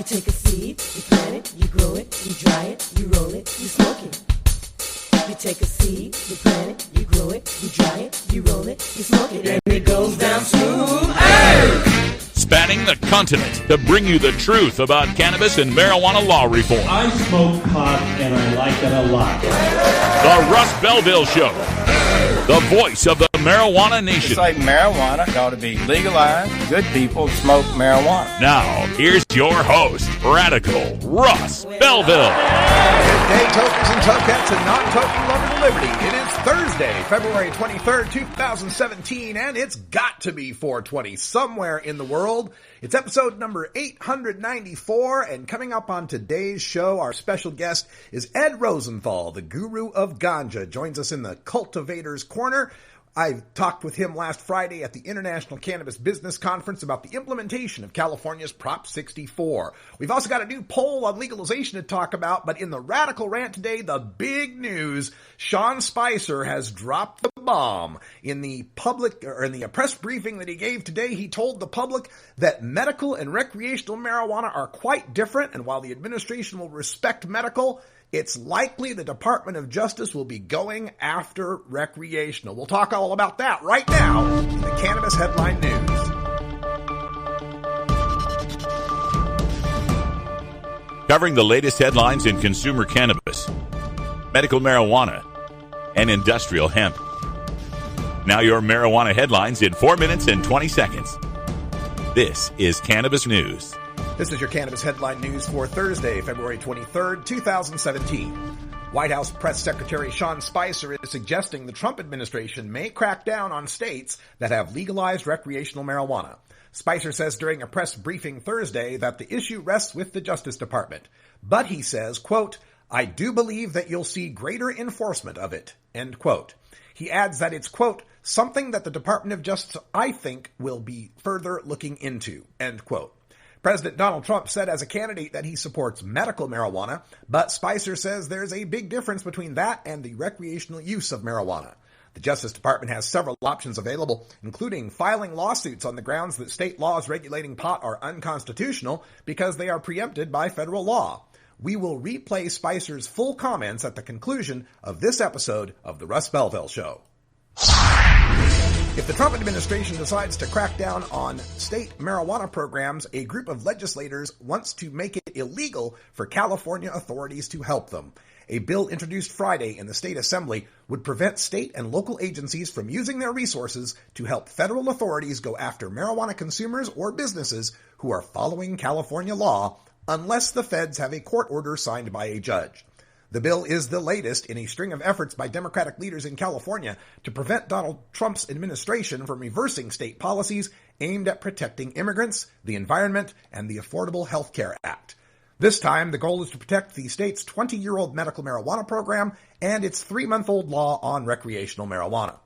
You take a seed, you plant it, you grow it, you dry it, you roll it, you smoke it. You take a seed, you plant it, you grow it, you dry it, you roll it, you smoke it, and it goes down smooth. Hey! Spanning the continent to bring you the truth about cannabis and marijuana law reform. I smoke pot and I like it a lot. The Russ Belville Show. The voice of the marijuana nation. It's like marijuana. It ought to be legalized. Good people smoke marijuana. Now, here's your host, Radical Russ Belville. Good day, tokens and tokettes and non-token lovers of liberty. It is Thursday, February 23rd, 2017, and it's got to be 420 somewhere in the world. It's episode number 894, and coming up on today's show, our special guest is Ed Rosenthal, the guru of ganja, joins us in the Cultivator's Corner. I talked with him last Friday at the International Cannabis Business Conference about the implementation of California's Prop 64. We've also got a new poll on legalization to talk about, but in the Radical Rant today, the big news, Sean Spicer has dropped the bomb. In the press briefing that he gave today, he told the public that medical and recreational marijuana are quite different, and while the administration will respect medical, it's likely the Department of Justice will be going after recreational. We'll talk all about that right now in the Cannabis Headline News. Covering the latest headlines in consumer cannabis, medical marijuana, and industrial hemp. Now your marijuana headlines in 4 minutes and 20 seconds. This is Cannabis News. This is your Cannabis Headline News for Thursday, February 23rd, 2017. White House Press Secretary Sean Spicer is suggesting the Trump administration may crack down on states that have legalized recreational marijuana. Spicer says during a press briefing Thursday that the issue rests with the Justice Department. But he says, quote, I do believe that you'll see greater enforcement of it, end quote. He adds that it's, quote, something that the Department of Justice, I think, will be further looking into, end quote. President Donald Trump said as a candidate that he supports medical marijuana, but Spicer says there's a big difference between that and the recreational use of marijuana. The Justice Department has several options available, including filing lawsuits on the grounds that state laws regulating pot are unconstitutional because they are preempted by federal law. We will replay Spicer's full comments at the conclusion of this episode of The Russ Belville Show. If the Trump administration decides to crack down on state marijuana programs, a group of legislators wants to make it illegal for California authorities to help them. A bill introduced Friday in the state assembly would prevent state and local agencies from using their resources to help federal authorities go after marijuana consumers or businesses who are following California law, unless the feds have a court order signed by a judge. The bill is the latest in a string of efforts by Democratic leaders in California to prevent Donald Trump's administration from reversing state policies aimed at protecting immigrants, the environment, and the Affordable Health Care Act. This time, the goal is to protect the state's 20-year-old medical marijuana program and its 3-month-old law on recreational marijuana.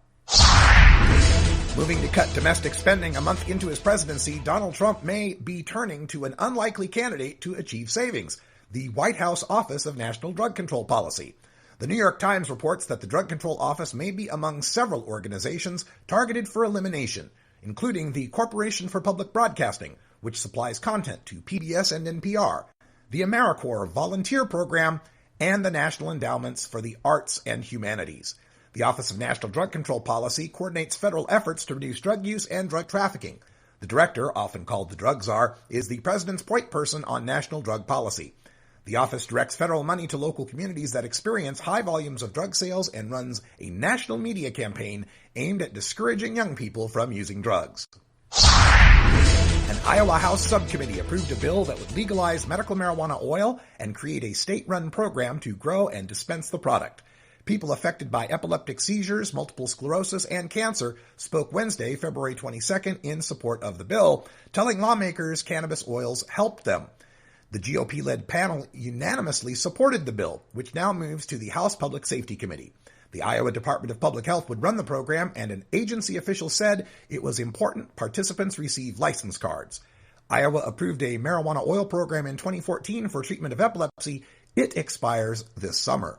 Moving to cut domestic spending a month into his presidency, Donald Trump may be turning to an unlikely candidate to achieve savings: the White House Office of National Drug Control Policy. The New York Times reports that the Drug Control Office may be among several organizations targeted for elimination, including the Corporation for Public Broadcasting, which supplies content to PBS and NPR, the AmeriCorps Volunteer Program, and the National Endowments for the Arts and Humanities. The Office of National Drug Control Policy coordinates federal efforts to reduce drug use and drug trafficking. The director, often called the Drug Czar, is the president's point person on national drug policy. The office directs federal money to local communities that experience high volumes of drug sales and runs a national media campaign aimed at discouraging young people from using drugs. An Iowa House subcommittee approved a bill that would legalize medical marijuana oil and create a state-run program to grow and dispense the product. People affected by epileptic seizures, multiple sclerosis, and cancer spoke Wednesday, February 22nd, in support of the bill, telling lawmakers cannabis oils helped them. The GOP-led panel unanimously supported the bill, which now moves to the House Public Safety Committee. The Iowa Department of Public Health would run the program, and an agency official said it was important participants receive license cards. Iowa approved a marijuana oil program in 2014 for treatment of epilepsy. It expires this summer.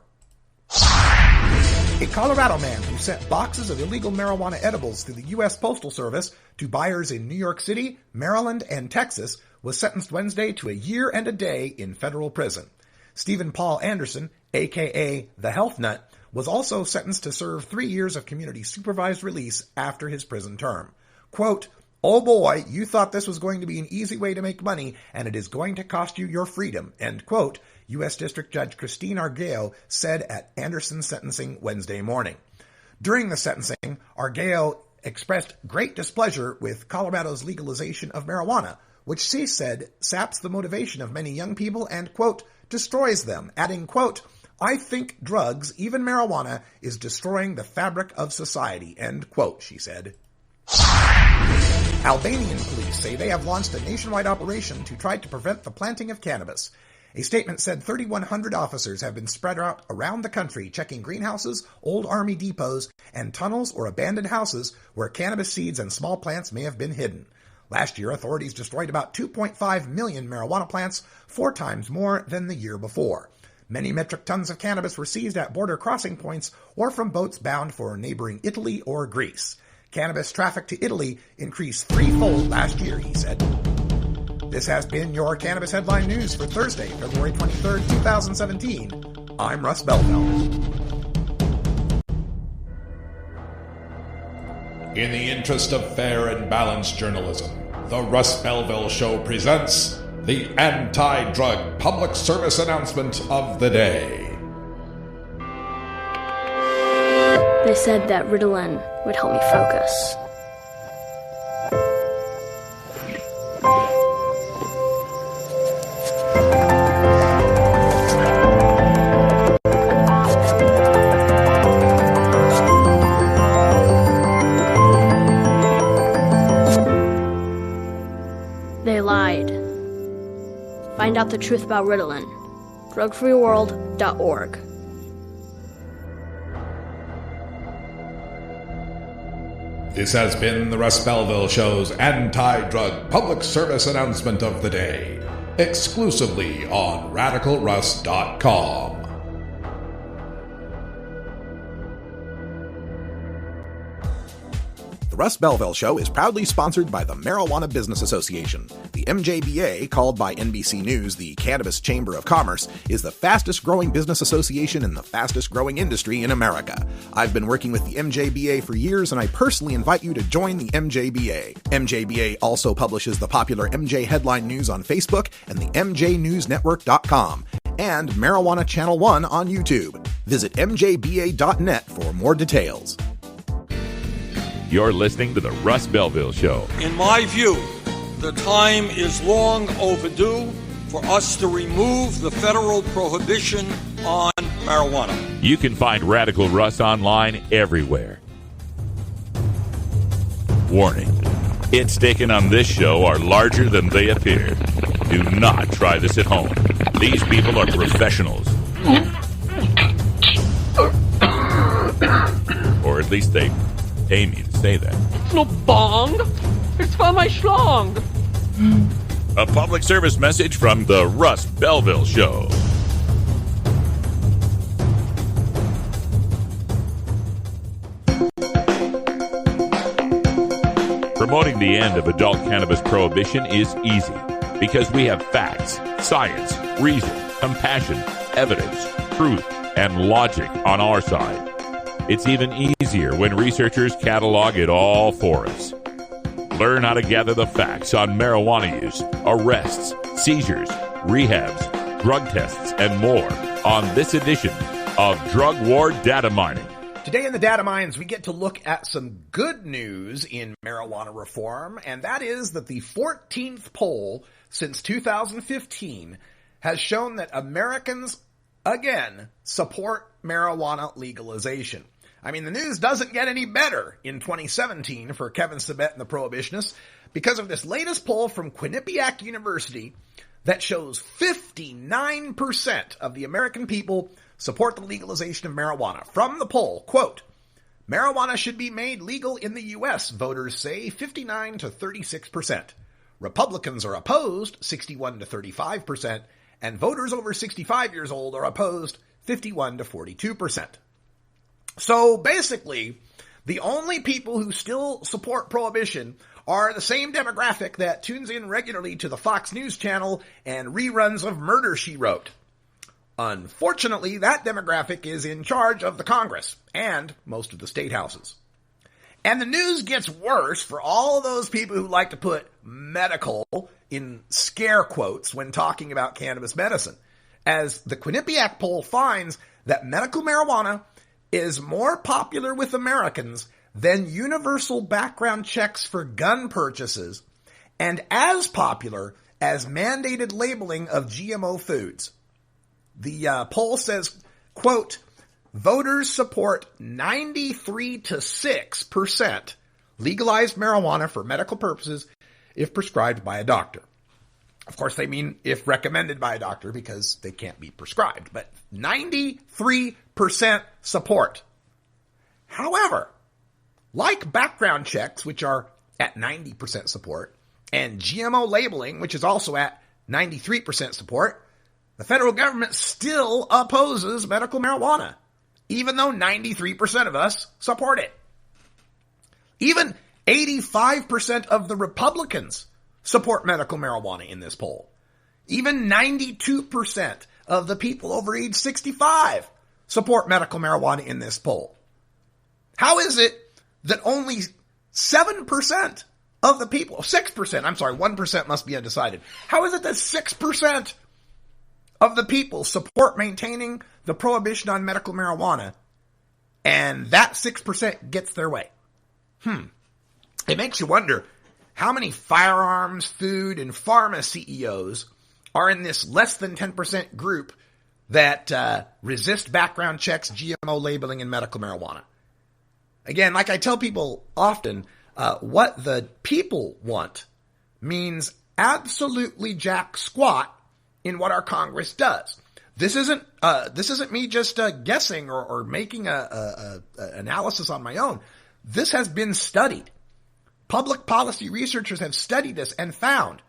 A Colorado man who sent boxes of illegal marijuana edibles through the U.S. Postal Service to buyers in New York City, Maryland, and Texas was sentenced Wednesday to a year and a day in federal prison. Stephen Paul Anderson, a.k.a. the Health Nut, was also sentenced to serve 3 years of community supervised release after his prison term. Quote, "Oh boy, you thought this was going to be an easy way to make money, and it is going to cost you your freedom," end quote, U.S. District Judge Christine Arguello said at Anderson's sentencing Wednesday morning. During the sentencing, Arguello expressed great displeasure with Colorado's legalization of marijuana, which she said saps the motivation of many young people and, quote, destroys them, adding, quote, "I think drugs, even marijuana, is destroying the fabric of society," end quote, she said. Albanian police say they have launched a nationwide operation to try to prevent the planting of cannabis. A statement said 3,100 officers have been spread out around the country checking greenhouses, old army depots, and tunnels or abandoned houses where cannabis seeds and small plants may have been hidden. Last year, authorities destroyed about 2.5 million marijuana plants, 4 times more than the year before. Many metric tons of cannabis were seized at border crossing points or from boats bound for neighboring Italy or Greece. Cannabis traffic to Italy increased threefold last year, he said. This has been your Cannabis Headline News for Thursday, February 23rd, 2017. I'm Russ Belville. In the interest of fair and balanced journalism, the Russ Belville Show presents the anti-drug public service announcement of the day. They said that Ritalin would help me focus. They lied. Find out the truth about Ritalin. drugfreeworld.org. This has been the Russ Belville Show's anti-drug public service announcement of the day, exclusively on RadicalRuss.com. The Russ Belville Show is proudly sponsored by the Marijuana Business Association. The MJBA, called by NBC News the Cannabis Chamber of Commerce, is the fastest growing business association in the fastest growing industry in America. I've been working with the MJBA for years, and I personally invite you to join the MJBA. MJBA also publishes the popular MJ Headline News on Facebook and the MJNewsNetwork.com and Marijuana Channel 1 on YouTube. Visit mjba.net for more details. You're listening to the Russ Belville Show. In my view, the time is long overdue for us to remove the federal prohibition on marijuana. You can find Radical Russ online everywhere. Warning, hits taken on this show are larger than they appear. Do not try this at home. These people are professionals. Or at least they pay me to say that. It's no bong. It's for my schlong. A public service message from the Russ Belville Show. Promoting the end of adult cannabis prohibition is easy because we have facts, science, reason, compassion, evidence, truth, and logic on our side. It's even easier when researchers catalog it all for us. Learn how to gather the facts on marijuana use, arrests, seizures, rehabs, drug tests, and more on this edition of Drug War Data Mining. Today in the Data Mines, we get to look at some good news in marijuana reform, and that is that the 14th poll since 2015 has shown that Americans, again, support marijuana legalization. I mean, the news doesn't get any better in 2017 for Kevin Sabet and the Prohibitionists because of this latest poll from Quinnipiac University that shows 59% of the American people support the legalization of marijuana. From the poll, quote, marijuana should be made legal in the U.S., voters say 59 to 36%. Republicans are opposed, 61 to 35%, and voters over 65 years old are opposed, 51 to 42%. So basically, The only people who still support prohibition are the same demographic that tunes in regularly to the Fox News channel and reruns of Murder, She Wrote. Unfortunately, that demographic is in charge of the Congress and most of the state houses. And the news gets worse for all of those people who like to put medical in scare quotes when talking about cannabis medicine, as the Quinnipiac poll finds that medical marijuana is more popular with Americans than universal background checks for gun purchases and as popular as mandated labeling of GMO foods. The poll says, quote, voters support 93 to 6% legalized marijuana for medical purposes if prescribed by a doctor. Of course, they mean if recommended by a doctor because they can't be prescribed, but 93% support. However, like background checks, which are at 90% support, and GMO labeling, which is also at 93% support, the federal government still opposes medical marijuana, even though 93% of us support it. Even 85% of the Republicans support medical marijuana in this poll. Even 92% of the people over age 65 support medical marijuana in this poll. How is it that only 7% of the people, 6%, I'm sorry, 1% must be undecided. How is it that 6% of the people support maintaining the prohibition on medical marijuana, and that 6% gets their way? It makes you wonder how many firearms, food, and pharma CEOs are in this less than 10% group that resist background checks, GMO labeling, and medical marijuana. Again, like I tell people often, what the people want means absolutely jack squat in what our Congress does. This isn't me just guessing or making a analysis on my own. This has been studied. Public policy researchers have studied this and found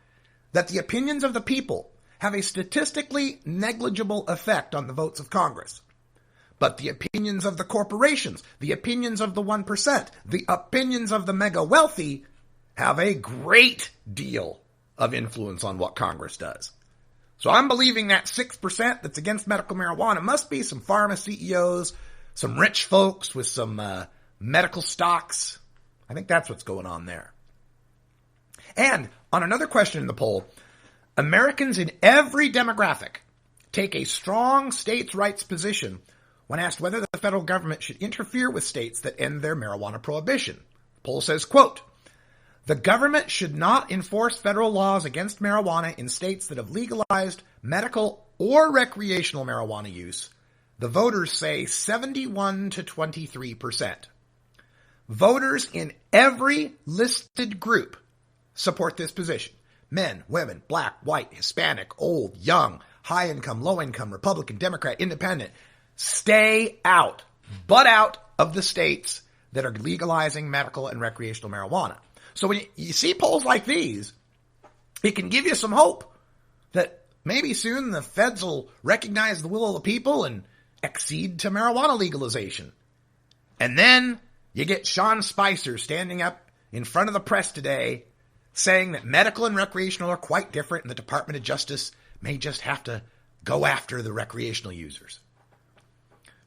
that the opinions of the people have a statistically negligible effect on the votes of Congress. But the opinions of the corporations, the opinions of the 1%, the opinions of the mega wealthy have a great deal of influence on what Congress does. So I'm believing that 6% that's against medical marijuana must be some pharma CEOs, some rich folks with some medical stocks. I think that's what's going on there. And on another question in the poll, Americans in every demographic take a strong states' rights position when asked whether the federal government should interfere with states that end their marijuana prohibition. The poll says, quote, the government should not enforce federal laws against marijuana in states that have legalized medical or recreational marijuana use. The voters say 71 to 23%. Voters in every listed group support this position. Men, women, black, white, Hispanic, old, young, high income, low income, Republican, Democrat, Independent. Stay out, butt out of the states that are legalizing medical and recreational marijuana. So when you see polls like these, it can give you some hope that maybe soon the feds will recognize the will of the people and accede to marijuana legalization. And then you get Sean Spicer standing up in front of the press today saying that medical and recreational are quite different and the Department of Justice may just have to go after the recreational users.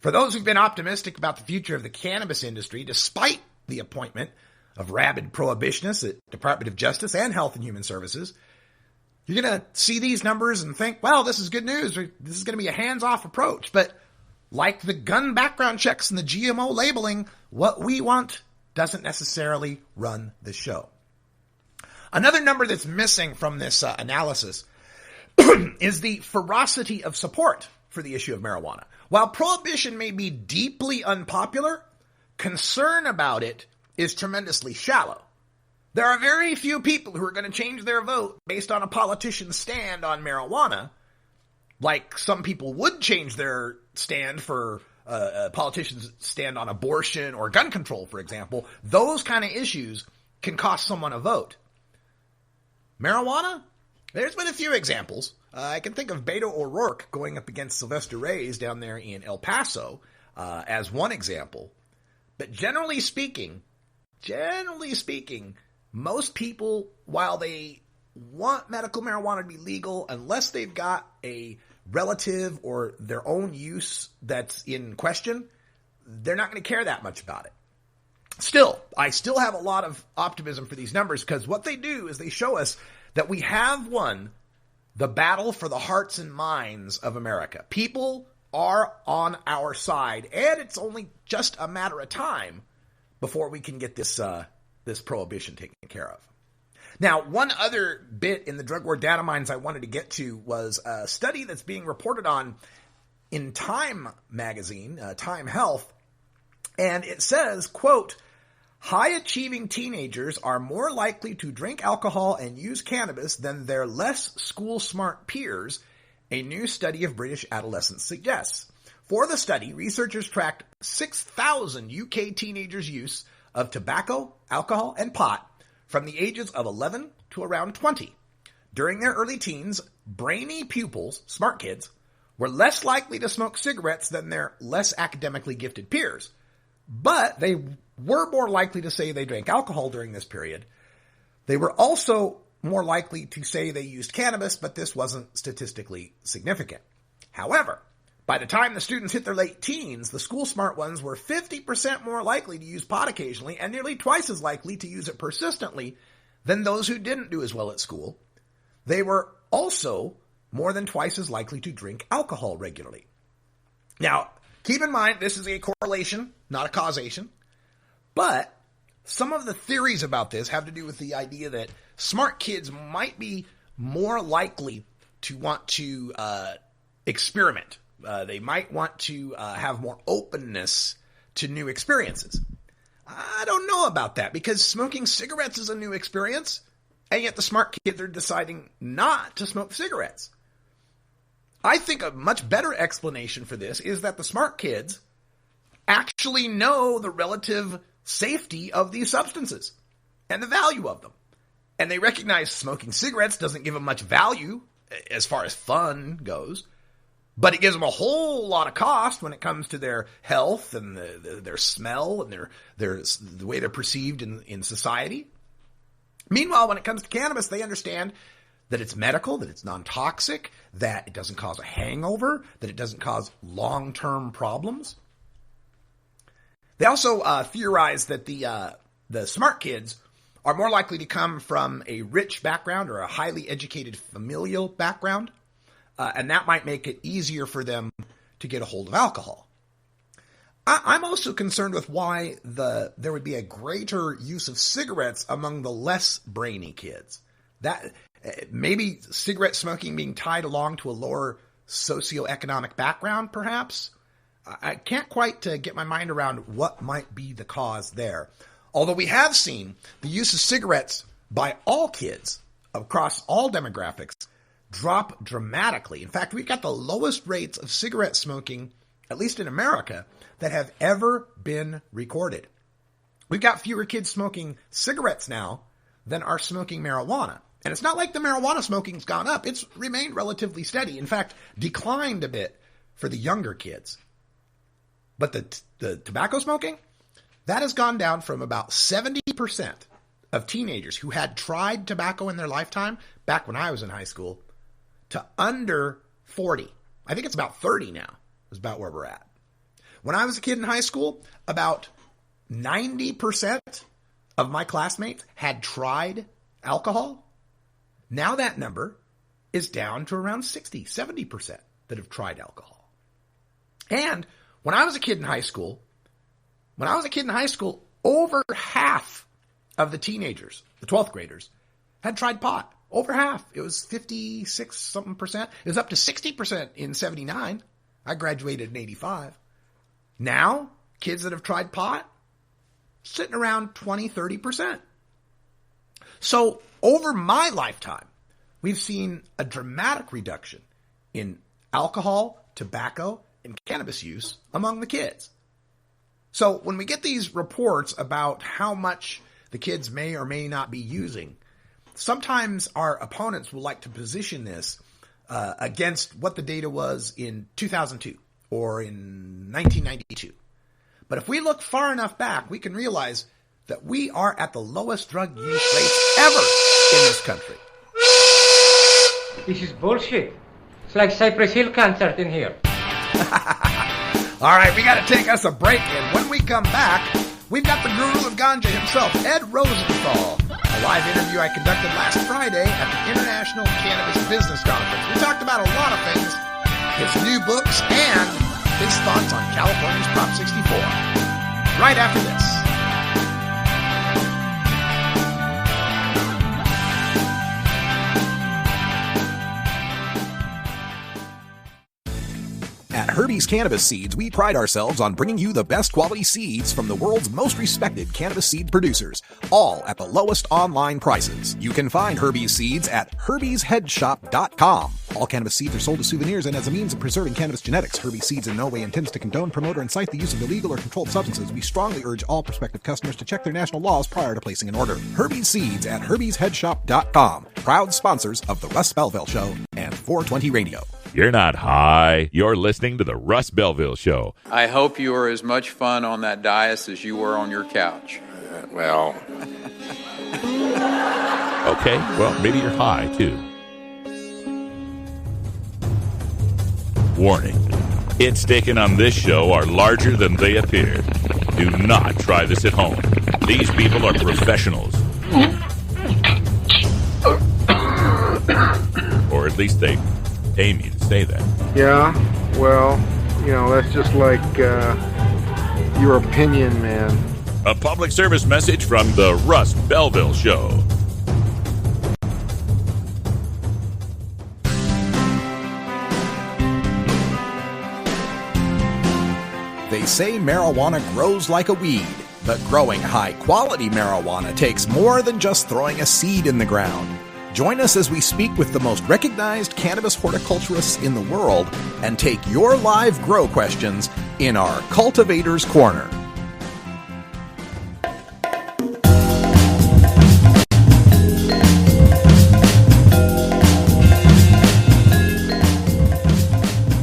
For those who've been optimistic about the future of the cannabis industry, despite the appointment of rabid prohibitionists at Department of Justice and Health and Human Services, you're going to see these numbers and think, well, this is good news. This is going to be a hands-off approach. But like the gun background checks and the GMO labeling, what we want doesn't necessarily run the show. Another number that's missing from this analysis is the ferocity of support for the issue of marijuana. While prohibition may be deeply unpopular, concern about it is tremendously shallow. There are very few people who are going to change their vote based on a politician's stand on marijuana, like some people would change their stand for politicians' stand on abortion or gun control, for example. Those kind of issues can cost someone a vote. Marijuana? There's been a few examples. I can think of Beto O'Rourke going up against Sylvester Reyes down there in El Paso as one example. But generally speaking, most people, while they want medical marijuana to be legal, unless they've got a relative or their own use that's in question, they're not going to care that much about it. Still, I still have a lot of optimism for these numbers, because what they do is they show us that we have won the battle for the hearts and minds of America. People are on our side, and it's only just a matter of time before we can get this prohibition taken care of. Now, one other bit in the drug war data mines I wanted to get to was a study that's being reported on in Time magazine, Time Health, and it says, quote, high-achieving teenagers are more likely to drink alcohol and use cannabis than their less school-smart peers, a new study of British adolescents suggests. For the study, researchers tracked 6,000 UK teenagers' use of tobacco, alcohol, and pot from the ages of 11 to around 20. During their early teens, brainy pupils, smart kids, were less likely to smoke cigarettes than their less academically gifted peers. But they were more likely to say they drank alcohol during this period. They were also more likely to say they used cannabis, but this wasn't statistically significant. However, by the time the students hit their late teens, the school smart ones were 50% more likely to use pot occasionally and nearly twice as likely to use it persistently than those who didn't do as well at school. They were also more than twice as likely to drink alcohol regularly. Now, keep in mind, this is a correlation, not a causation, but some of the theories about this have to do with the idea that smart kids might be more likely to want to experiment. They might want to have more openness to new experiences. I don't know about that, because smoking cigarettes is a new experience, and yet the smart kids are deciding not to smoke cigarettes. I think a much better explanation for this is that the smart kids actually know the relative safety of these substances and the value of them. And they recognize smoking cigarettes doesn't give them much value as far as fun goes, but it gives them a whole lot of cost when it comes to their health and their smell and the way they're perceived in society. Meanwhile, when it comes to cannabis, they understand that it's medical, that it's non-toxic, that it doesn't cause a hangover, that it doesn't cause long-term problems. They also theorize that the smart kids are more likely to come from a rich background or a highly educated familial background, and that might make it easier for them to get a hold of alcohol. I'm also concerned with why there would be a greater use of cigarettes among the less brainy kids. That maybe cigarette smoking being tied along to a lower socioeconomic background, perhaps. I can't quite get my mind around what might be the cause there. Although we have seen the use of cigarettes by all kids across all demographics drop dramatically. In fact, we've got the lowest rates of cigarette smoking, at least in America, that have ever been recorded. We've got fewer kids smoking cigarettes now than are smoking marijuana. And it's not like the marijuana smoking's gone up. It's remained relatively steady. In fact, declined a bit for the younger kids. But the tobacco smoking, that has gone down from about 70% of teenagers who had tried tobacco in their lifetime, back when I was in high school, to under 40. I think it's about 30 now, is about where we're at. When I was a kid in high school, about 90% of my classmates had tried alcohol. Now that number is down to around 60, 70% that have tried alcohol. And when I was a kid in high school, over half of the teenagers, the 12th graders, had tried pot. Over half. It was 56 something percent. It was up to 60% in 79. I graduated in 85. Now, kids that have tried pot, sitting around 20, 30%. So over my lifetime, we've seen a dramatic reduction in alcohol, tobacco, and cannabis use among the kids. So when we get these reports about how much the kids may or may not be using, sometimes our opponents will like to position this against what the data was in 2002 or in 1992. But if we look far enough back, we can realize that we are at the lowest drug use rates ever in this country. This is bullshit. It's like Cypress Hill concert in here. All right, we got to take us a break, and when we come back, we've got the guru of ganja himself, Ed Rosenthal. A live interview I conducted last Friday at the International Cannabis Business Conference. We talked about a lot of things, his new books, and his thoughts on California's Prop 64. Right after this. At Herbie's Cannabis Seeds, we pride ourselves on bringing you the best quality seeds from the world's most respected cannabis seed producers, all at the lowest online prices. You can find Herbie's Seeds at herbiesheadshop.com. All cannabis seeds are sold as souvenirs and as a means of preserving cannabis genetics. Herbie's Seeds in no way intends to condone, promote, or incite the use of illegal or controlled substances. We strongly urge all prospective customers to check their national laws prior to placing an order. Herbie's Seeds at herbiesheadshop.com. Proud sponsors of the Russ Belville Show and 420 Radio. You're not high. You're listening to the Russ Belville Show. I hope you were as much fun on that dais as you were on your couch. Well. Okay, well, maybe you're high, too. Warning. Hits taken on this show are larger than they appear. Do not try this at home. These people are professionals. Or at least they pay me to say that. Yeah, well, that's just like your opinion, man. A public service message from the Russ Belville Show. They say marijuana grows like a weed, but growing high-quality marijuana takes more than just throwing a seed in the ground. Join us as we speak with the most recognized cannabis horticulturists in the world and take your live grow questions in our Cultivator's Corner.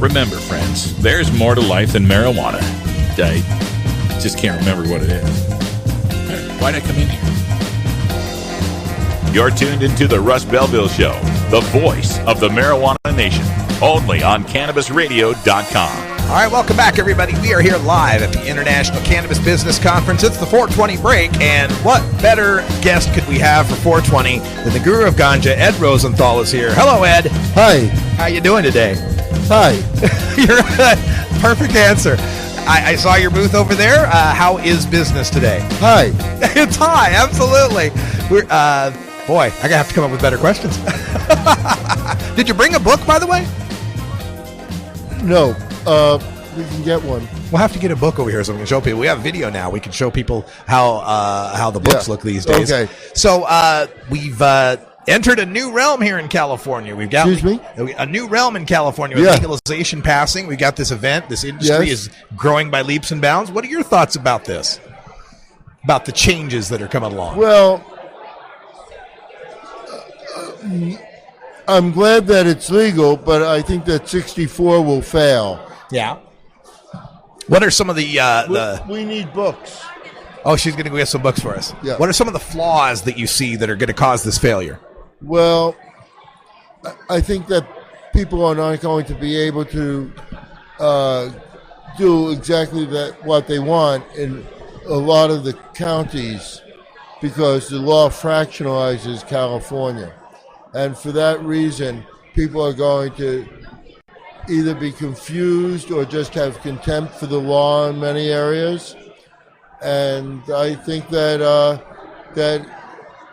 Remember, friends, there's more to life than marijuana. I just can't remember what it is. Why'd I come in here? You're tuned into the Russ Belville Show, the voice of the marijuana nation, only on CannabisRadio.com. All right, welcome back, everybody. We are here live at the International Cannabis Business Conference. It's the 420 break, and what better guest could we have for 420 than the guru of ganja, Ed Rosenthal, is here. Hello, Ed. Hi. How you doing today? Hi. You're perfect answer. I saw your booth over there. How is business today? Hi. It's high, absolutely. We're boy, I have to come up with better questions. Did you bring a book, by the way? No. We can get one. We'll have to get a book over here so we can show people. We have video now. We can show people how the books look these days. Okay. So we've entered a new realm here in California. We've got a new realm in California with legalization passing. We've got this event. This industry is growing by leaps and bounds. What are your thoughts about this? About the changes that are coming along? Well, I'm glad that it's legal, but I think that 64 will fail. Yeah. What are some of the we need books. Oh, she's going to go get some books for us. Yeah. What are some of the flaws that you see that are going to cause this failure? Well, I think that people are not going to be able to do exactly what they want in a lot of the counties because the law fractionalizes California. And for that reason, people are going to either be confused or just have contempt for the law in many areas. And I think that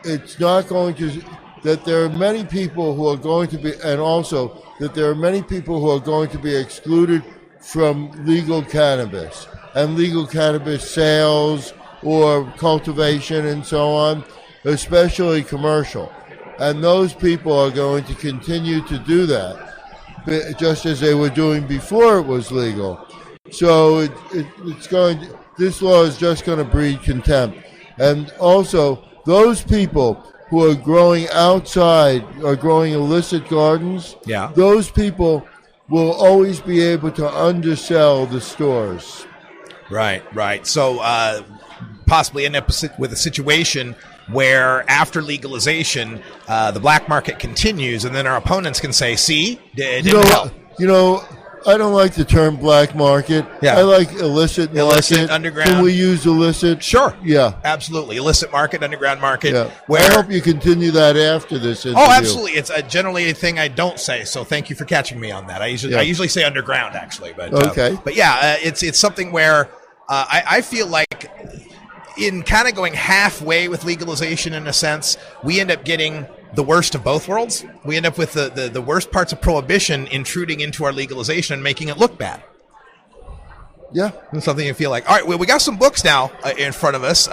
it's not going to, that there are many people who are going to be, and also that there are many people who are going to be excluded from legal cannabis and legal cannabis sales or cultivation and so on, especially commercial. And those people are going to continue to do that, just as they were doing before it was legal. So this law is just going to breed contempt. And also, those people who are growing outside, or growing illicit gardens, those people will always be able to undersell the stores. Right. So possibly end up with a situation where after legalization, the black market continues, and then our opponents can say, see, it didn't help. I don't like the term black market. Yeah. I like illicit market. Illicit, underground. Can we use illicit? Sure. Yeah. Absolutely. Illicit market, underground market. Yeah. Where... I hope you continue that after this interview. Oh, absolutely. It's generally a thing I don't say, so thank you for catching me on that. I usually say underground, actually. But okay. But yeah, it's something where I feel like in kind of going halfway with legalization in a sense, we end up getting the worst of both worlds. We end up with the worst parts of prohibition intruding into our legalization and making it look bad. Yeah. It's something you feel like. All right, well, we got some books now in front of us.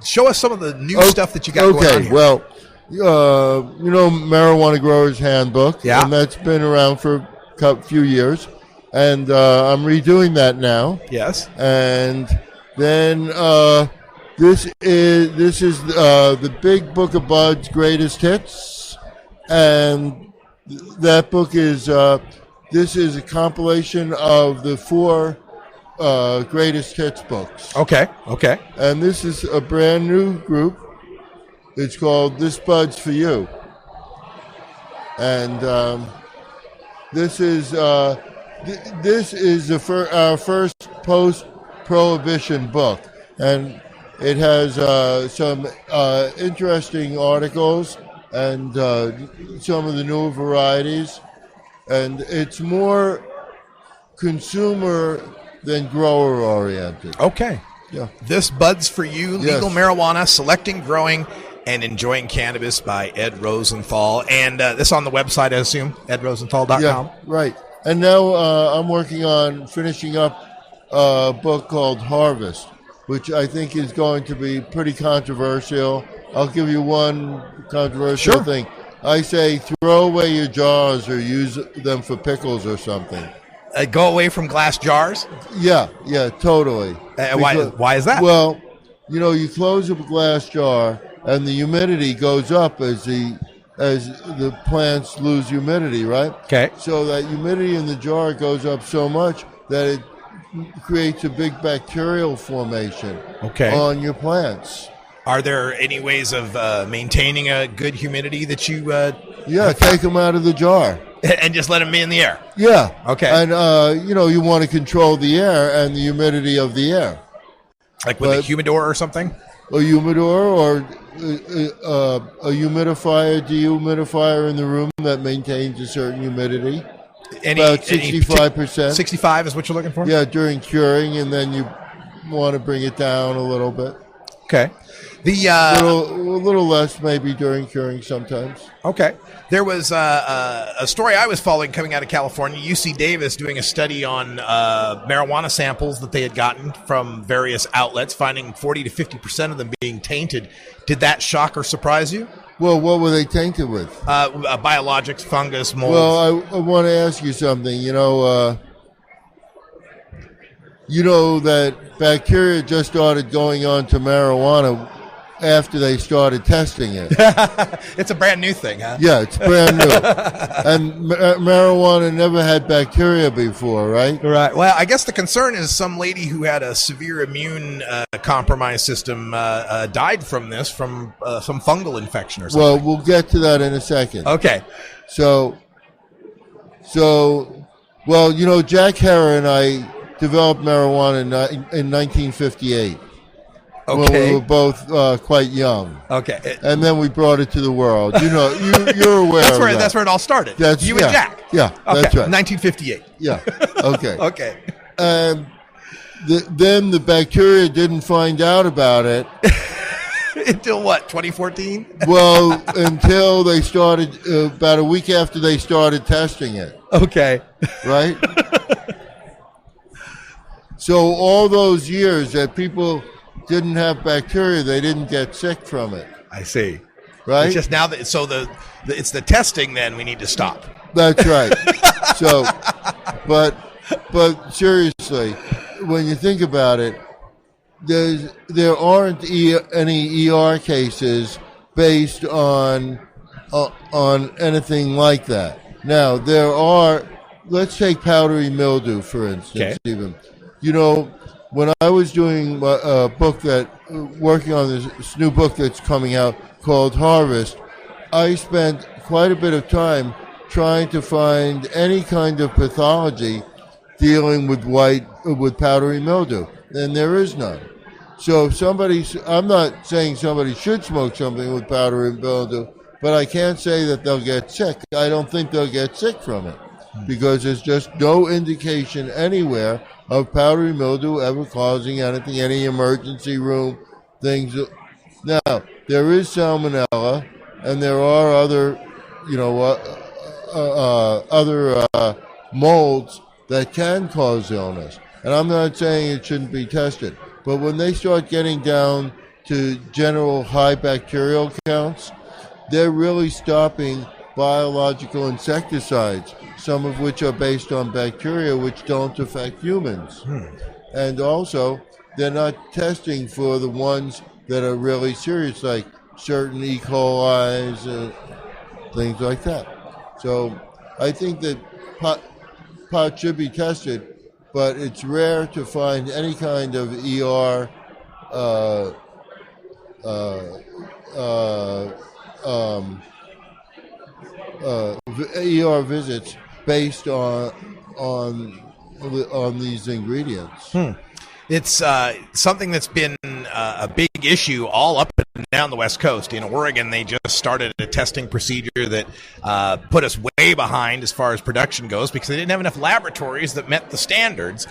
Show us some of the new stuff that you got going on here. Well, Marijuana Growers Handbook. Yeah. And that's been around for a few years. And I'm redoing that now. Yes. And then this is the Big Book of Bud's Greatest Hits, and that book is this is a compilation of the 4 Greatest Hits books. Okay. And this is a brand new group. It's called This Bud's for You, and this is our first post-prohibition book, and it has some interesting articles and some of the new varieties, and it's more consumer than grower oriented. Okay. Yeah. This Bud's for You, Legal Yes. Marijuana, Selecting, Growing, and Enjoying Cannabis by Ed Rosenthal. And this on the website, I assume, edrosenthal.com. Yeah, right. And now I'm working on finishing up a book called Harvest, which I think is going to be pretty controversial. I'll give you one controversial thing. I say throw away your jars or use them for pickles or something. Go away from glass jars? Yeah, totally. Why is that? Well, you close up a glass jar and the humidity goes up as the plants lose humidity, right? Okay. So that humidity in the jar goes up so much that it creates a big bacterial formation on your plants. Are there any ways of maintaining a good humidity that you... take them out of the jar. And just let them be in the air? Yeah. Okay. And, you want to control the air and the humidity of the air. Like with a humidor or something? A humidor or a humidifier, dehumidifier in the room that maintains a certain humidity. About 65%. 65 is what you're looking for? Yeah, during curing, and then you want to bring it down a little bit. Okay. A little less maybe during curing sometimes. Okay. There was a story I was following coming out of California, UC Davis doing a study on marijuana samples that they had gotten from various outlets, finding 40 to 50% of them being tainted. Did that shock or surprise you? Well, what were they tainted with? Biologics, fungus, mold. Well, I want to ask you something. You know that bacteria just started going on to marijuana after they started testing it. It's a brand new thing, huh? Yeah, it's brand new. And marijuana never had bacteria before, right? Right. Well, I guess the concern is some lady who had a severe immune compromised system died from this, from some fungal infection or something. Well, we'll get to that in a second. Okay. So, Jack Herer and I developed marijuana in 1958. Okay. When we were both quite young. Okay. And then we brought it to the world. You're aware of that. That's where it all started. And Jack. Yeah, that's right. 1958. Yeah. Okay. Okay. And then the bacteria didn't find out about it. Until what, 2014? Well, until they started, about a week after they started testing it. Okay. Right? So all those years that people didn't have bacteria, they didn't get sick from it. I see. Right? It's just now that it's the testing then we need to stop. That's right. So, but seriously, when you think about it, there aren't any ER cases based on anything like that. Now there are. Let's take powdery mildew for instance. Okay. Stephen. when I was doing a book working on this new book that's coming out called Harvest, I spent quite a bit of time trying to find any kind of pathology dealing with powdery mildew, and there is none. So I'm not saying somebody should smoke something with powdery mildew, but I can't say that they'll get sick. I don't think they'll get sick from it because there's just no indication anywhere of powdery mildew ever causing anything, any emergency room things. Now, there is salmonella, and there are other, molds that can cause illness. And I'm not saying it shouldn't be tested, but when they start getting down to general high bacterial counts, they're really stopping biological insecticides, some of which are based on bacteria which don't affect humans. And also, they're not testing for the ones that are really serious, like certain E. coli's and things like that. So I think that pot should be tested, but it's rare to find any kind of ER ER visits based on these ingredients. It's something that's been a big issue all up and down the West Coast. In Oregon, they just started a testing procedure that put us way behind as far as production goes because they didn't have enough laboratories that met the standards.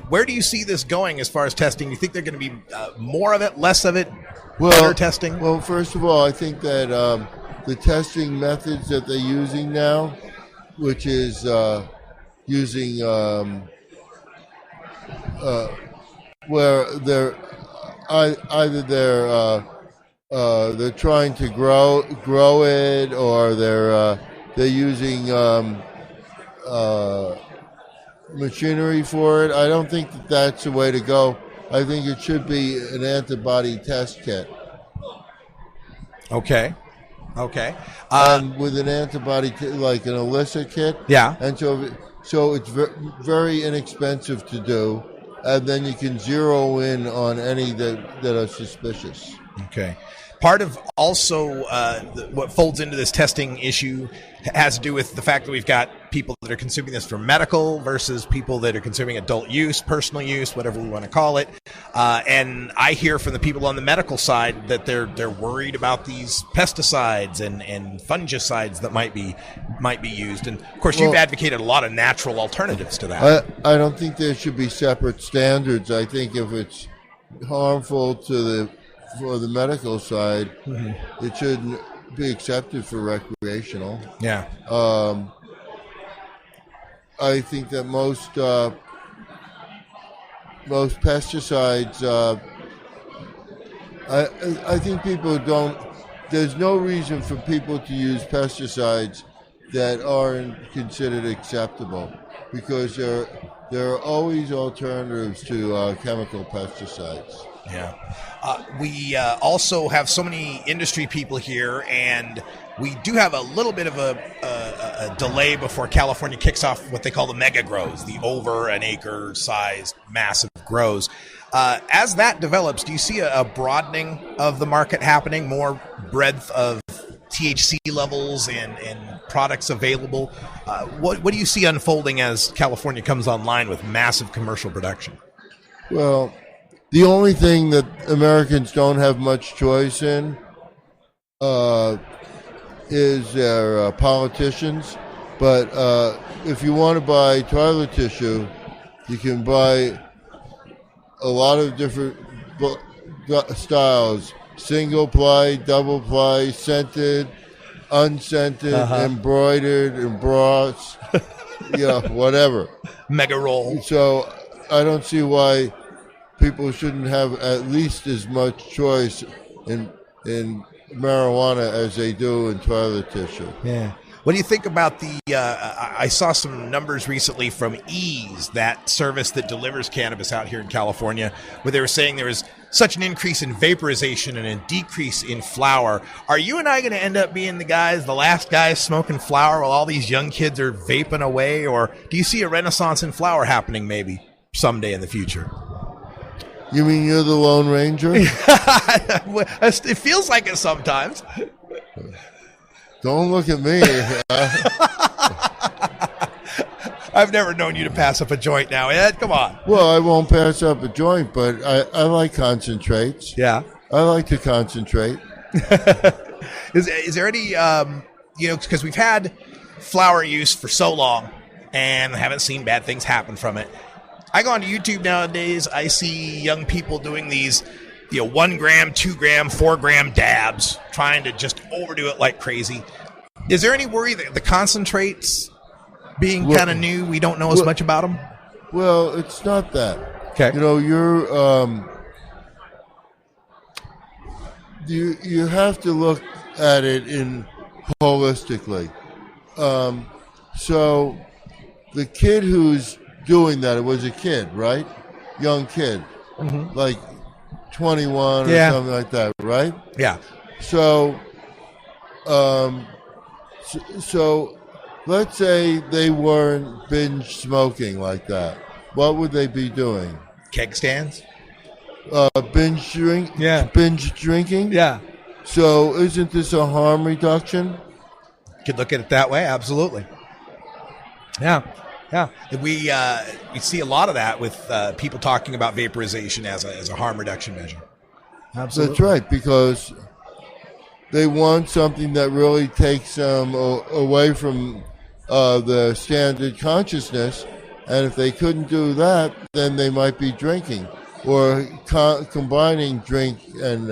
Where do you see this going as far as testing? Do you think they're going to be more of it, less of it, better testing? Well, first of all, I think that the testing methods that they're using now, which is using where they're either they're trying to grow it, or they're using machinery for it. I don't think that that's the way to go. I think it should be an antibody test kit. Okay. And with an antibody like an ELISA kit. Yeah. And so it's very inexpensive to do. And then you can zero in on any that are suspicious. Okay. Part of also what folds into this testing issue has to do with the fact that we've got people that are consuming this for medical versus people that are consuming adult use, personal use, whatever we want to call it. And I hear from the people on the medical side that they're worried about these pesticides and fungicides that might be used. And of course, you've advocated a lot of natural alternatives to that. I don't think there should be separate standards. I think if it's harmful for the medical side, it shouldn't be accepted for recreational. Yeah. I think that most pesticides, I think people don't. There's no reason for people to use pesticides that aren't considered acceptable, because there are always alternatives to chemical pesticides. Yeah. We also have so many industry people here, and we do have a little bit of a delay before California kicks off what they call the mega grows, the over an acre sized massive grows. As that develops, do you see a broadening of the market happening, more breadth of THC levels and products available? What do you see unfolding as California comes online with massive commercial production? Well, the only thing that Americans don't have much choice in is their politicians. But if you want to buy toilet tissue, you can buy a lot of different styles: single ply, double ply, scented, unscented, embroidered, embossed, whatever. Mega roll. So I don't see why people shouldn't have at least as much choice in marijuana as they do in toilet tissue. Yeah. What do you think about the, I saw some numbers recently from Ease, that service that delivers cannabis out here in California, where they were saying there was such an increase in vaporization and a decrease in flower. Are you and I going to end up being the last guys smoking flower while all these young kids are vaping away? Or do you see a renaissance in flower happening maybe someday in the future? You mean you're the Lone Ranger? It feels like it sometimes. Don't look at me. I've never known you to pass up a joint now, Ed. Come on. Well, I won't pass up a joint, but I like concentrates. Yeah. I like to concentrate. Is there any, because we've had flower use for so long and haven't seen bad things happen from it. I go onto YouTube nowadays, I see young people doing these, 1 gram, 2 gram, 4 gram dabs, trying to just overdo it like crazy. Is there any worry that the concentrates being kind of new, we don't know as much about them? Well, it's not that. Okay. You have to look at it in holistically. So the kid who's doing that, it was a kid, right? Young kid, like 21 or something like that, right? Yeah. So, so let's say they weren't binge smoking like that. What would they be doing? Keg stands? Binge drinking? Yeah. So isn't this a harm reduction? Could look at it that way, absolutely. Yeah. We see a lot of that with people talking about vaporization as a harm reduction measure. Absolutely. That's right, because they want something that really takes them away from the standard consciousness, and if they couldn't do that, then they might be drinking or combining drink and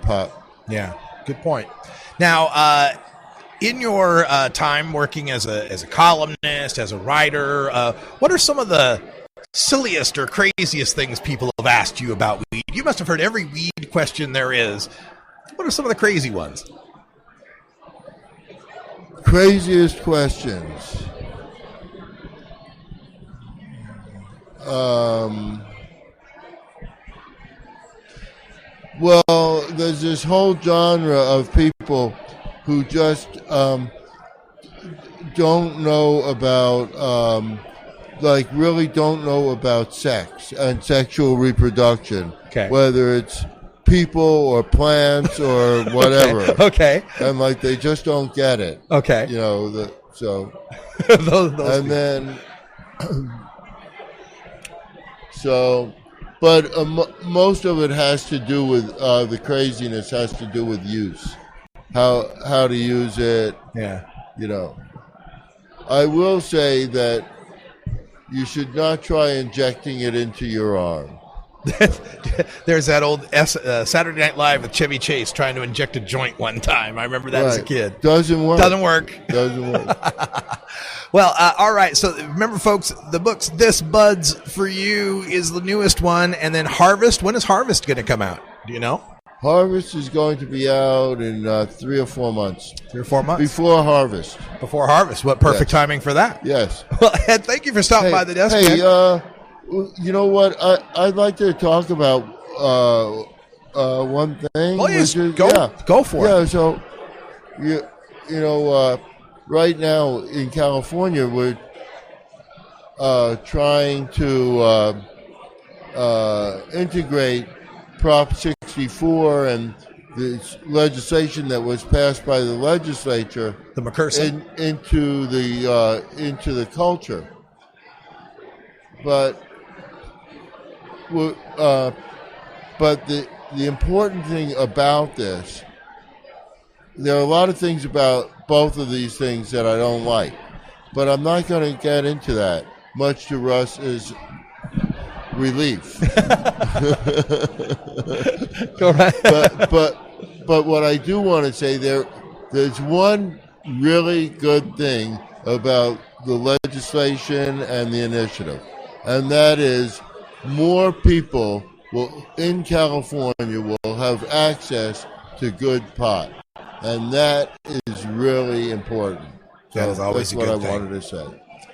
pot. Yeah, good point. Now, in your time working as a columnist, as a writer, what are some of the silliest or craziest things people have asked you about weed? You must have heard every weed question there is. What are some of the crazy ones? Craziest questions. Well, there's this whole genre of people who just don't know about, really don't know about sex and sexual reproduction. Okay. Whether it's people or plants or whatever. Okay. And they just don't get it. Okay. those those and then but most of it has to do with the craziness has to do with use, how to use it. Yeah. I will say that you should not try injecting it into your arm. There's that old Saturday Night Live with Chevy Chase trying to inject a joint one time. I remember that as a kid. Doesn't work. Well, all right. So remember, folks, the books, This Buds For You is the newest one. And then Harvest. When is Harvest going to come out? Do you know? Harvest is going to be out in 3 or 4 months. 3 or 4 months? Before Harvest. Before Harvest. What perfect timing for that. Yes. Well, Ed, thank you for stopping by the desk. Hey, you know what? I'd like to talk about one thing. Oh, yes. Go for it. Yeah, so, right now in California, we're trying to integrate Prop 64 and this legislation that was passed by the legislature, the McCurson, into the culture. But the important thing about this, there are a lot of things about both of these things that I don't like, but I'm not going to get into that, much to Russ's relief. Go right. But what I do want to say, there's one really good thing about the legislation and the initiative, and that is more people in California will have access to good pot, and that is really important. That is always That's a good what I thing. wanted to say.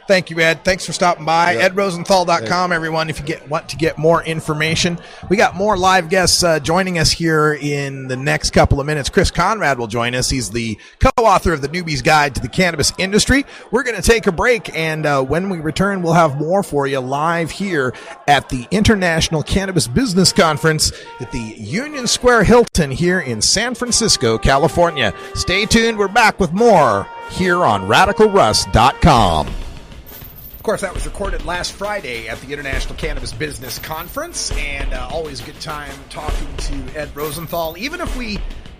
Thank you, Ed. Thanks for stopping by. EdRosenthal.com, everyone, if you want to get more information. We got more live guests joining us here in the next couple of minutes. Chris Conrad will join us. He's the co-author of The Newbie's Guide to the Cannabis Industry. We're going to take a break, and when we return, we'll have more for you live here at the International Cannabis Business Conference at the Union Square Hilton here in San Francisco, California. Stay tuned. We're back with more here on RadicalRuss.com. Of course, that was recorded last Friday at the International Cannabis Business Conference, and always a good time talking to Ed Rosenthal. Even if we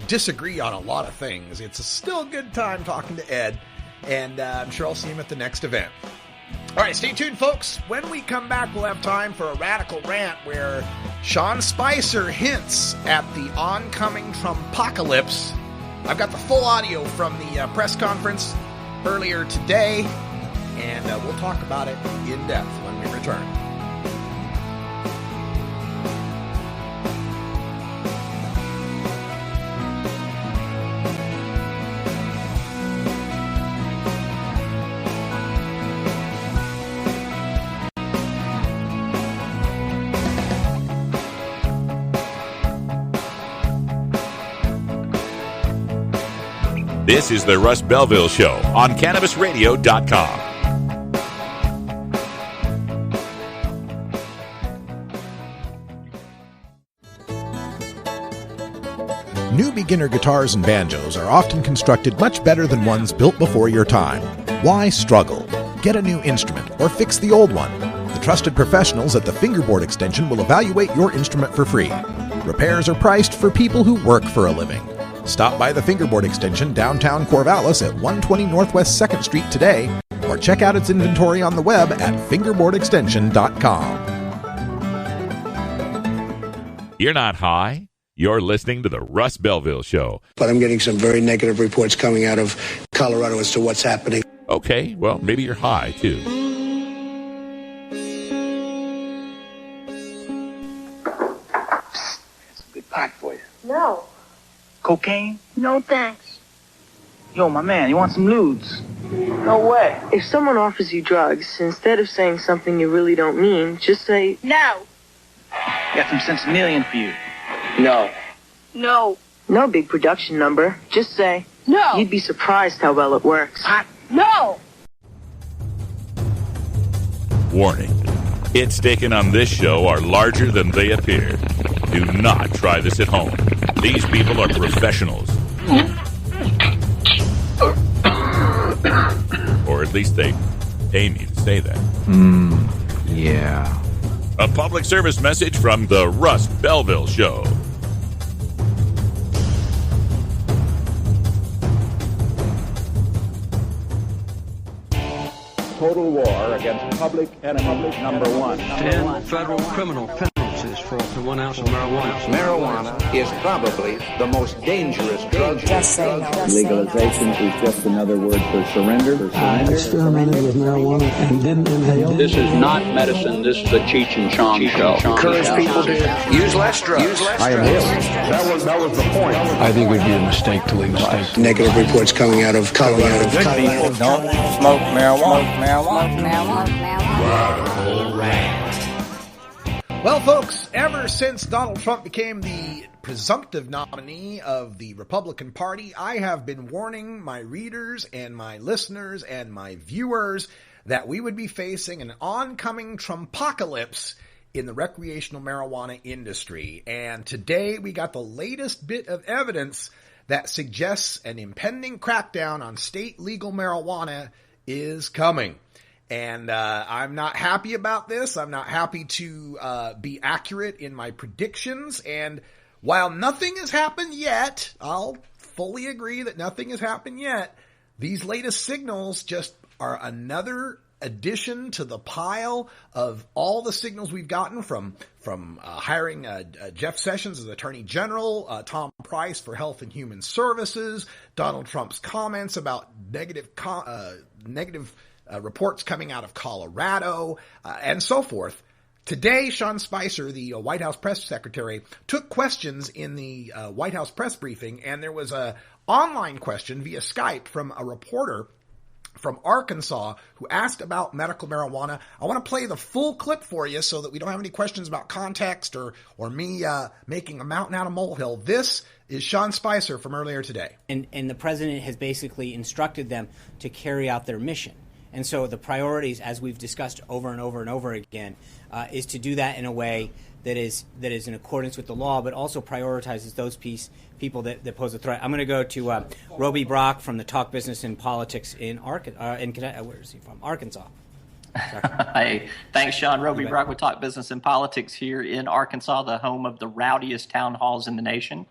disagree on a lot of things, it's still a good time talking to Ed, and I'm sure I'll see him at the next event. All right, stay tuned, folks. When we come back, we'll have time for a radical rant where Sean Spicer hints at the oncoming Trumpocalypse. I've got the full audio from the press conference earlier today, and we'll talk about it in depth when we return. This is the Russ Belville Show on CannabisRadio.com. New beginner guitars and banjos are often constructed much better than ones built before your time. Why struggle? Get a new instrument or fix the old one. The trusted professionals at the Fingerboard Extension will evaluate your instrument for free. Repairs are priced for people who work for a living. Stop by the Fingerboard Extension downtown Corvallis at 120 Northwest 2nd Street today, or check out its inventory on the web at fingerboardextension.com. You're not high. You're listening to the Russ Belville Show. But I'm getting some very negative reports coming out of Colorado as to what's happening. Okay, well, maybe you're high, too. Psst, that's a good pot for you. No. Cocaine? No, thanks. Yo, my man, you want some lewds? No way. If someone offers you drugs, instead of saying something you really don't mean, just say, no. Got some sensimillion for you. No. No. No big production number. Just say, no. You'd be surprised how well it works. No. Warning. Hits taken on this show are larger than they appear. Do not try this at home. These people are professionals. Or at least they pay me to say that. Yeah. A public service message from the Russ Belville Show. Total war against public enemy number one. 10 federal criminal penalties for up to 1 ounce of marijuana. Marijuana is probably the most dangerous drug. Just say no. Legalization is just another word for surrender. I experimented with marijuana and didn't inhale. This is not medicine. This is a Cheech and Chong show. Encourage people to use less drugs. I am ill. That was the point. I think it would be a mistake to legalize. Negative reports coming out of Colorado. Good people don't smoke marijuana. Radical rant. Well, folks, ever since Donald Trump became the presumptive nominee of the Republican Party, I have been warning my readers and my listeners and my viewers that we would be facing an oncoming Trumpocalypse in the recreational marijuana industry. And today we got the latest bit of evidence that suggests an impending crackdown on state legal marijuana is coming. And I'm not happy about this. I'm not happy to be accurate in my predictions. And while nothing has happened yet, I'll fully agree that nothing has happened yet. These latest signals just are another addition to the pile of all the signals we've gotten from hiring Jeff Sessions as Attorney General, Tom Price for Health and Human Services, Donald Trump's comments about negative reports coming out of Colorado, and so forth. Today, Sean Spicer, the White House press secretary, took questions in the White House press briefing, and there was an online question via Skype from a reporter from Arkansas who asked about medical marijuana. I want to play the full clip for you so that we don't have any questions about context or me making a mountain out of molehill. This is Sean Spicer from earlier today. And the president has basically instructed them to carry out their mission. And so the priorities, as we've discussed over and over and over again, is to do that in a way that is in accordance with the law, but also prioritizes those people that pose a threat. I'm going to go to Roby Brock from the Talk Business and Politics in Arkansas. Where is he from? Arkansas. Hey, thanks, Sean. Roby Brock with Talk Business and Politics here in Arkansas, the home of the rowdiest town halls in the nation.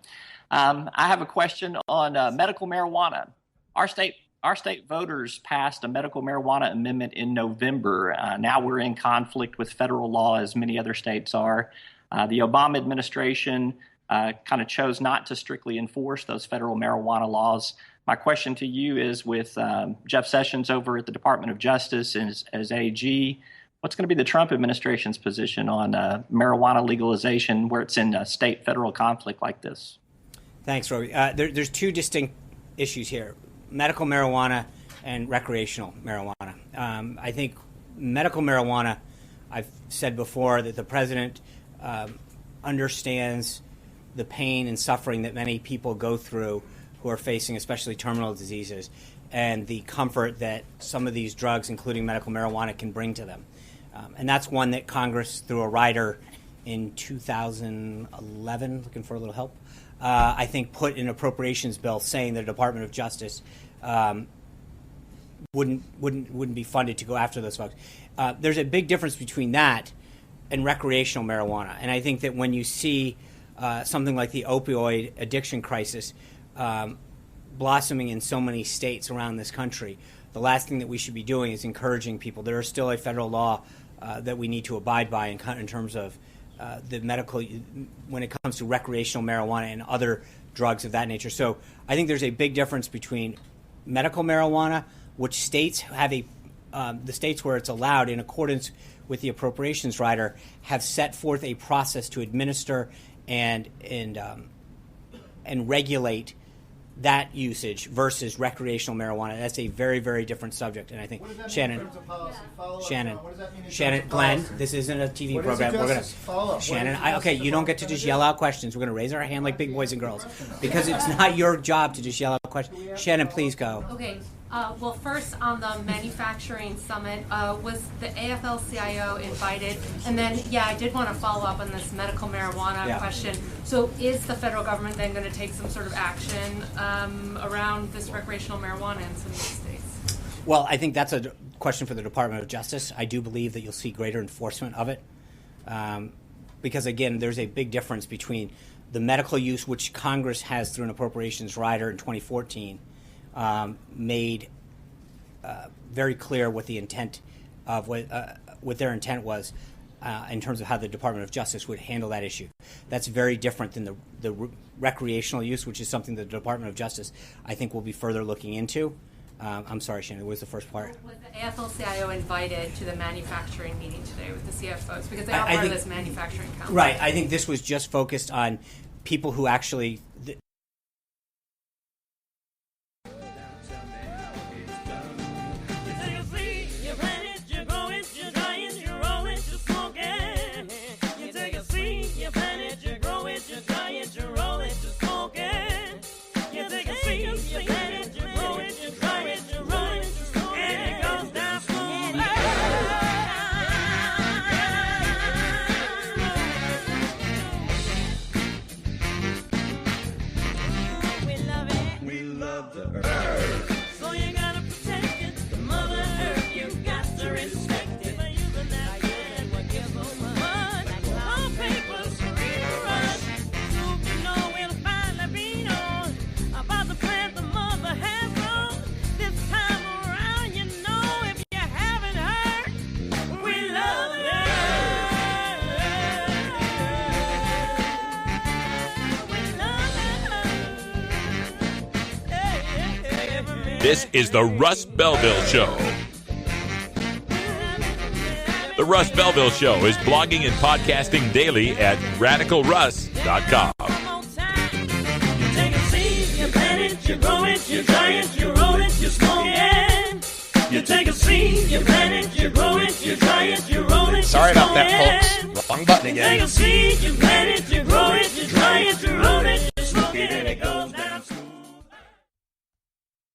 I have a question on medical marijuana. Our state voters passed a medical marijuana amendment in November. Now we're in conflict with federal law, as many other states are. The Obama administration kind of chose not to strictly enforce those federal marijuana laws. My question to you is, with Jeff Sessions over at the Department of Justice as AG, what's going to be the Trump administration's position on marijuana legalization where it's in a state-federal conflict like this? Thanks, Roby. There's two distinct issues here: medical marijuana and recreational marijuana. I think medical marijuana, I've said before that the president understands the pain and suffering that many people go through who are facing especially terminal diseases, and the comfort that some of these drugs, including medical marijuana, can bring to them. And that's one that Congress, through a rider in 2011, looking for a little help, I think put in an appropriations bill saying the Department of Justice wouldn't be funded to go after those folks. There's a big difference between that and recreational marijuana, and I think that when you see something like the opioid addiction crisis blossoming in so many states around this country, the last thing that we should be doing is encouraging people. There is still a federal law that we need to abide by in terms of the medical, when it comes to recreational marijuana and other drugs of that nature. So I think there's a big difference between medical marijuana, which states have the states where it's allowed in accordance with the appropriations rider have set forth a process to administer and regulate that usage versus recreational marijuana. That's a very, very different subject. And I think Shannon, Glenn, this isn't a TV program. We're gonna, Shannon, okay, you don't get to just yell out questions. We're gonna raise our hand like big boys and girls because it's not your job to just yell out questions. Shannon, please go. Okay. Well, first on the manufacturing summit, was the AFL-CIO invited? And then, I did want to follow up on this medical marijuana question. So is the federal government then going to take some sort of action around this recreational marijuana in some of these states? Well, I think that's a question for the Department of Justice. I do believe that you'll see greater enforcement of it because, again, there's a big difference between the medical use, which Congress has through an appropriations rider in 2014, made very clear what the intent of what their intent was in terms of how the Department of Justice would handle that issue. That's very different than the recreational use, which is something the Department of Justice, I think, will be further looking into. I'm sorry, Shannon, what was the first part? Was the AFL-CIO invited to the manufacturing meeting today with the CFOs? Because they are part of this manufacturing council. Right. I think this was just focused on people who actually... This is the Russ Belville Show. The Russ Belville Show is blogging and podcasting daily at RadicalRuss.com. You grow it, you dry it, you roll it, you smoke it. You take a seed, you plant it, you grow it, you try it, you roll it. Sorry about that, folks. Wrong button again. You take a seed, you plant it, you grow it, you try it, you roll it, you smoke it, and it goes down.